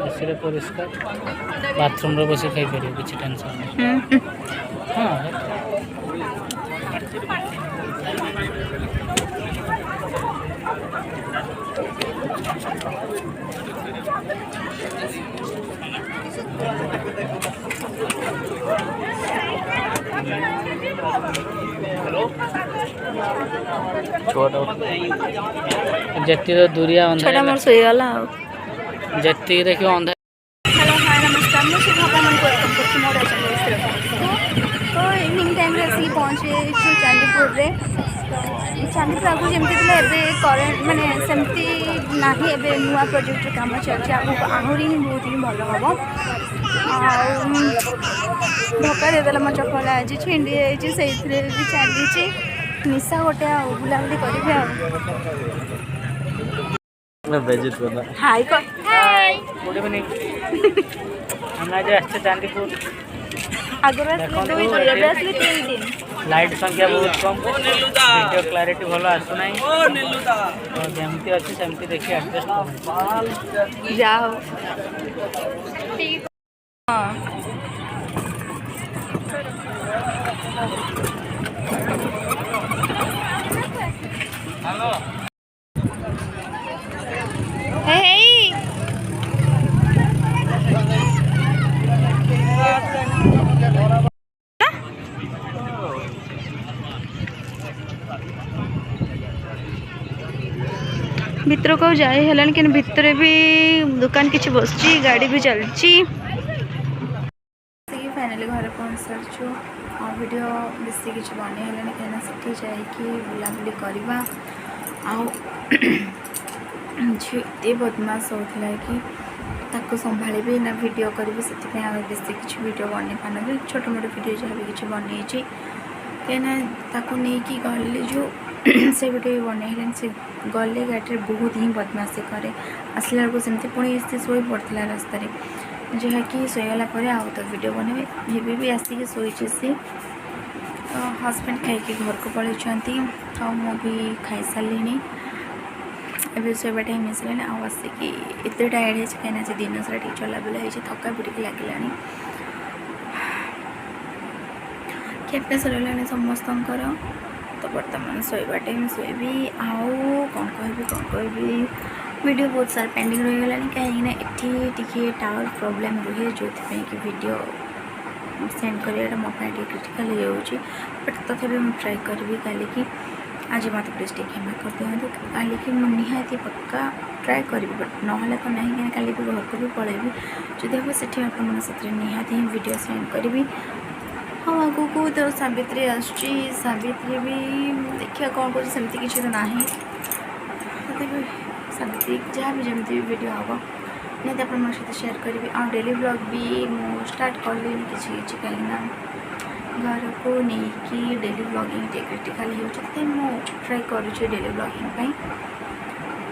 AC परिष्कार bathroom रे बसी खाई पारे किसी टेंशन नहीं। हाँ जति दूरिया छोटा मोर सोई गला जति देखियो अंधा। हेलो हाय नमस्कार मैं शुभ मन वेलकम करछि मोर चैनल तो इवनिंग टाइम रे आसी पहुंचे चांदीपुर रे चांदीपुर आगु जमती थे करेन्ट माने सेमती नाही एबे नुआ प्रोजेक्ट काम चलछि आगु आहुरी बहुत ही भल हम धक्का देदेला मो चपल आज छिंडी से चली निशा गोटे बुलाबुली करी हाय गुड इवनिंग हम आज आछे चांदीपुर आगुर आसली 3 दिन लाइट संख्या बहुत कम वीडियो क्लैरिटी भलो आसु नाही तो जेमती अछि सेमती देखि एडजस्ट कर जाओ हां हेलो हे भितर को जाए हेलान कि भितर भी दुकान किसी बसची गाड़ी भी चलची फाइनली घर पहुँच सारी और वीडियो बेसी किसी बन कहीं से जाकि बुलाबुली करवा झी एत बदमाश होता कि ताको संभाली ना वीडियो करी से बेसी किसी वीडियो बन पार छोट मोट वीडियो जहाँ भी किसी बनई कहीं नहीं गले जो से वीडियो बनई से गले गाड़ी बहुत ही बदमाशी करे आसला बेलू सेमती पुणी से शो पड़ता रास्तार जहाँकि शोगला आउ तो वीडियो बनबे भी आसिक शोचे सी तो हस्बैंड खाई घर को पलैंती तो मुझे खाई सारे एवं शोबा टाइम आसला आसिक एत टायर्ड है कहीं से दिन सारा टी चलाबुला हो थका भी टे लगे खेपे सरला समस्त तो बर्तमान शोबा टाइम शोबी आउ कौन कहबी वीडियो बहुत सारा पेंडिंग रहीगला कहीं टी टावर प्रोब्लेम रुहे जो कि वीडियो सेंड कराटा मो क्रिटिकल हो जाऊँगी बट तथा मुझे ट्राए करी कि आज मत प्लीज टे क्षमा कर दिखाँ कल कि मुझे निहाती पक्का ट्राए करी बट ना तो ना कहीं भी घर को भी पलैबी जो हम से निहाती ही वीडियो सेंड करी हाँ आगू को तो सावित्री सावित्री भी देखिए कौन कौन सेमती किसी तो ना सावित्री जहाँ भी जमी भी वीडियो हम नहीं आप सहित शेयर करी आ डेली ब्लॉग भी मुझे स्टार्ट कली किसी कहीं घर को लेकिन डेली ब्लॉगिंग क्रिटिकल हो ट्राए करुँचे डेली ब्लॉगिंग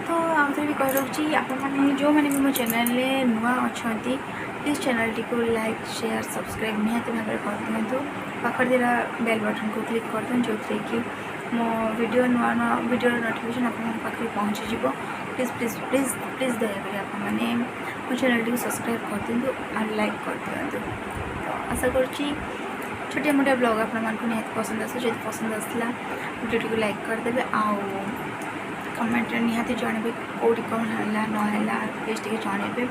तो आउे भी कह रही आपने जो मैंने भी मो चैनल नुआ अच्छा प्लीज चैनल टी को लाइक शेयर सब्सक्राइब निहाती भाव में कर दिखाँ पाखर दिला बेल बटन को क्लिक कर दिखाँ जो थी कि मो वीडियो नुआ नुआ वीडियो नोटिफिकेशन आपके पहुँची प्लीज प्लीज प्लीज प्लीज दयाकोरी आपने मो चैनल टी सब्सक्राइब कर दिंतु और लाइक कर दिंतु तो आशा करुँची छोटिया मोटिया ब्लॉग आपको निहाती पसंद आस जो पसंद आसला वीडियो को लाइक करदे आउ कमेंट निहाती जनइबे कौटी कौन है ना प्लीज टे जनइबे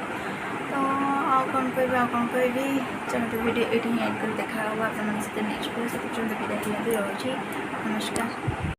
तो आउ कौन कहबी चलते वीडियो ये एंड कर देखा आप नेक्स्ट वीडियो से विदाई रही नमस्कार।